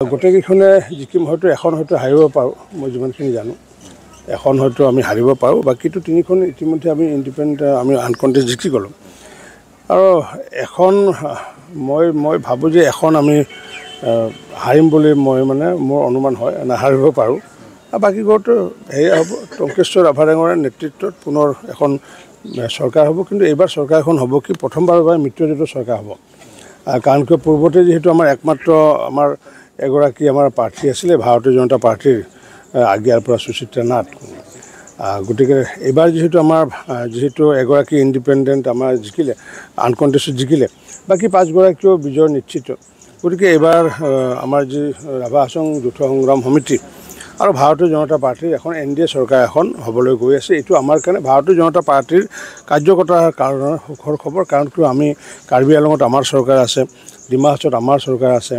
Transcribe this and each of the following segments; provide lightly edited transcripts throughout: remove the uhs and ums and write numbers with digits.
গোটেইকেইখনে জিকিম হয়তো এখন হয়তো হাৰিব পাৰোঁ মই যিমানখিনি জানো এখন হয়তো আমি হাৰিব পাৰোঁ বাকীটো তিনিখন ইতিমধ্যে আমি ইণ্ডিপেণ্ডেণ্ট আমি আনকণ্টেষ্ট জিকি গ'লোঁ আৰু এখন মই ভাবোঁ যে এখন আমি হাৰিম বুলি মোৰ অনুমান হয় নাহাৰিব পাৰোঁ আৰু বাকীবোৰতো সেয়া হ'ব টংকেশ্বৰ ৰাভাডাঙৰ নেতৃত্বত পুনৰ এখন চৰকাৰ হ'ব কিন্তু এইবাৰ চৰকাৰখন হ'ব কি প্ৰথমবাৰৰ বাবে মিত্ৰজোঁটৰ চৰকাৰ হ'ব কাৰণ কিয় পূৰ্বতে যিহেতু আমাৰ একমাত্ৰ আমাৰ এগৰাকী আমাৰ প্ৰাৰ্থী আছিলে ভাৰতীয় জনতা পাৰ্টিৰ আগিয়াৰ পৰা সুচিত্ৰা নাথ গতিকে এইবাৰ যিহেতু এগৰাকী ইণ্ডিপেণ্ডেণ্ট আমাৰ জিকিলে আনকণ্টেষ্টত জিকিলে বাকী পাঁচগৰাকীও বিজয় নিশ্চিত গতিকে এইবাৰ আমাৰ যি ৰাভা হাছং যৌথ সংগ্ৰাম সমিতি আৰু ভাৰতীয় জনতা পাৰ্টিৰ এখন NDA চৰকাৰ এখন হ'বলৈ গৈ আছে এইটো আমাৰ কাৰণে ভাৰতীয় জনতা পাৰ্টিৰ কাৰ্যকৰ্তাৰ কাৰণে সুখৰ খবৰ কাৰণ কিয় আমি কাৰ্বি আংলঙত আমাৰ চৰকাৰ আছে ডিমা হাছাওত আমাৰ চৰকাৰ আছে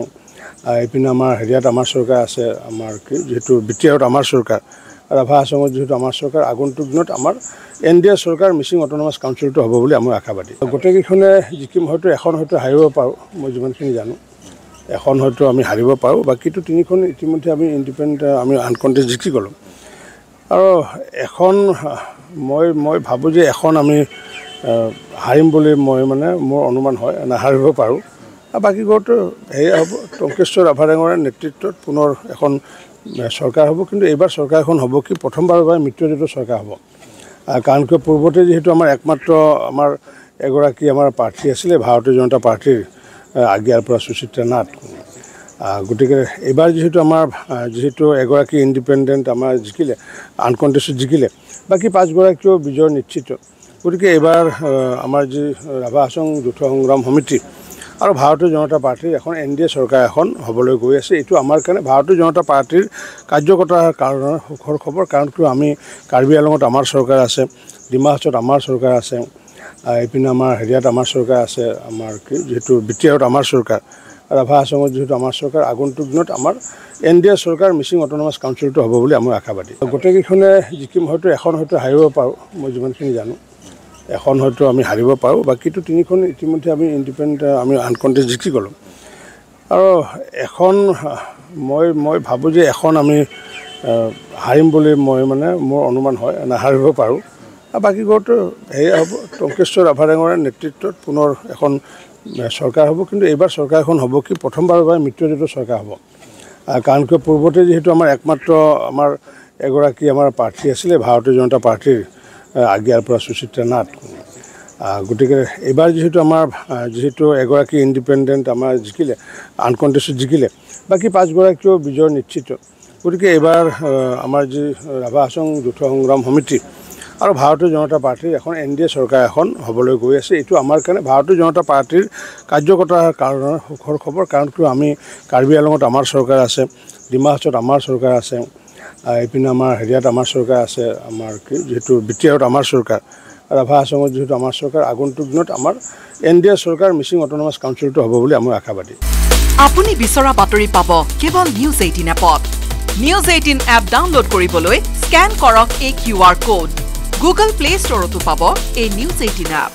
এইপিনে আমাৰ হেৰিয়াত আমাৰ চৰকাৰ আছে আমাৰ যিহেতু বিটিআৰত আমাৰ চৰকাৰ ৰাভা হাছঙত যিহেতু আমাৰ চৰকাৰ আগন্তুক দিনত আমাৰ NDA চৰকাৰ মিচিং অট'নমাছ কাউন্সিলটো হ'ব বুলি আমি আশাবাদী গোটেইকেইখনে জিকিম হয়তো এখন হয়তো হাৰিব পাৰোঁ মই যিমানখিনি জানো এখন হয়তো আমি হাৰিব পাৰোঁ বাকীটো তিনিখন ইতিমধ্যে আমি ইণ্ডিপেণ্ডেণ্ট আমি আনকণ্টেষ্ট জিকি গ'লোঁ আৰু এখন মই ভাবোঁ যে এখন আমি হাৰিম বুলি মোৰ অনুমান হয় নাহাৰিব পাৰোঁ আৰু বাকীবোৰতো সেয়া হ'ব টংকেশ্বৰ ৰাভাডাঙৰ নেতৃত্বত পুনৰ এখন চৰকাৰ হ'ব কিন্তু এইবাৰ চৰকাৰখন হ'ব কি প্ৰথমবাৰৰ বাবে মিত্ৰজোঁটৰ চৰকাৰ হ'ব কাৰণ কিয় পূৰ্বতে যিহেতু আমাৰ একমাত্ৰ আমাৰ এগৰাকী আমাৰ প্ৰাৰ্থী আছিলে ভাৰতীয় জনতা পাৰ্টিৰ আগিয়াৰ পৰা সুচিত্ৰা নাথ গতিকে এইবাৰ যিহেতু এগৰাকী ইণ্ডিপেণ্ডেণ্ট আমাৰ জিকিলে আনকণ্টেষ্টত জিকিলে বাকী পাঁচগৰাকীও বিজয় নিশ্চিত গতিকে এইবাৰ আমাৰ যি ৰাভা হাছং যৌথ সংগ্ৰাম সমিতি আৰু ভাৰতীয় জনতা পাৰ্টিৰ এখন NDA চৰকাৰ এখন হ'বলৈ গৈ আছে এইটো আমাৰ কাৰণে ভাৰতীয় জনতা পাৰ্টিৰ কাৰ্যকৰ্তাৰ কাৰণে সুখৰ খবৰ কাৰণ কিয় আমি কাৰ্বি আংলঙত আমাৰ চৰকাৰ আছে ডিমা হাছাওত আমাৰ চৰকাৰ আছে এইপিনে আমাৰ হেৰিয়াত আমাৰ চৰকাৰ আছে আমাৰ যিহেতু বিটিআৰত আমাৰ চৰকাৰ ৰাভা হাছঙত যিহেতু আমাৰ চৰকাৰ আগন্তুক দিনত আমাৰ NDA চৰকাৰ মিচিং অট'নমাছ কাউন্সিলটো হ'ব বুলি আমি আশাবাদী গোটেইকেইখনে জিকিম হয়তো এখন হয়তো হাৰিব পাৰোঁ মই যিমানখিনি জানো এখন হয়তো আমি হাৰিব পাৰোঁ বাকীটো তিনিখন ইতিমধ্যে আমি ইণ্ডিপেণ্ডেণ্ট আমি আনকণ্টেষ্ট জিকি গ'লোঁ আৰু এখন মই ভাবোঁ যে এখন আমি হাৰিম বুলি মোৰ অনুমান হয় নাহাৰিব পাৰোঁ আৰু বাকীবোৰতো সেয়া হ'ব টংকেশ্বৰ ৰাভাডাঙৰ নেতৃত্বত পুনৰ এখন চৰকাৰ হ'ব কিন্তু এইবাৰ চৰকাৰখন হ'ব কি প্ৰথমবাৰৰ বাবে মিত্ৰজোঁটৰ চৰকাৰ হ'ব কাৰণ কিয় পূৰ্বতে যিহেতু আমাৰ একমাত্ৰ আমাৰ এগৰাকী আমাৰ প্ৰাৰ্থী আছিলে ভাৰতীয় জনতা পাৰ্টিৰ আগিয়াৰ পৰা সুচিত্ৰা নাথ গতিকে এইবাৰ যিহেতু এগৰাকী ইণ্ডিপেণ্ডেণ্ট আমাৰ জিকিলে আনকণ্টেষ্টত জিকিলে বাকী পাঁচগৰাকীও বিজয় নিশ্চিত গতিকে এইবাৰ আমাৰ যি ৰাভা হাছং যৌথ সংগ্ৰাম সমিতি আৰু ভাৰতীয় জনতা পাৰ্টিৰ এখন NDA চৰকাৰ এখন হ'বলৈ গৈ আছে এইটো আমাৰ কাৰণে ভাৰতীয় জনতা পাৰ্টিৰ কাৰ্যকৰ্তাৰ কাৰণে সুখৰ খবৰ কাৰণ কিয় আমি কাৰ্বি আংলঙত আমাৰ চৰকাৰ আছে ডিমা হাছাওত আমাৰ চৰকাৰ আছে এইপিনে আমাৰ হেৰিয়াত আমাৰ চৰকাৰ আছে আমাৰ যিহেতু বিটিআৰত আমাৰ চৰকাৰ ৰাভা হাছঙত যিহেতু আমাৰ চৰকাৰ আগন্তুক দিনত আমাৰ NDA চৰকাৰ মিচিং অট'নমাছ কাউন্সিলটো হ'ব বুলি আমি আশাবাদী আপুনি বিচৰা বাতৰি পাব কেৱল নিউজ 18 এপত নিউজ 18 এপ ডাউনলোড কৰিবলৈ স্ক্যান কৰক এই QR code Google Play Store তো পাব এই নিউজ 18 এপ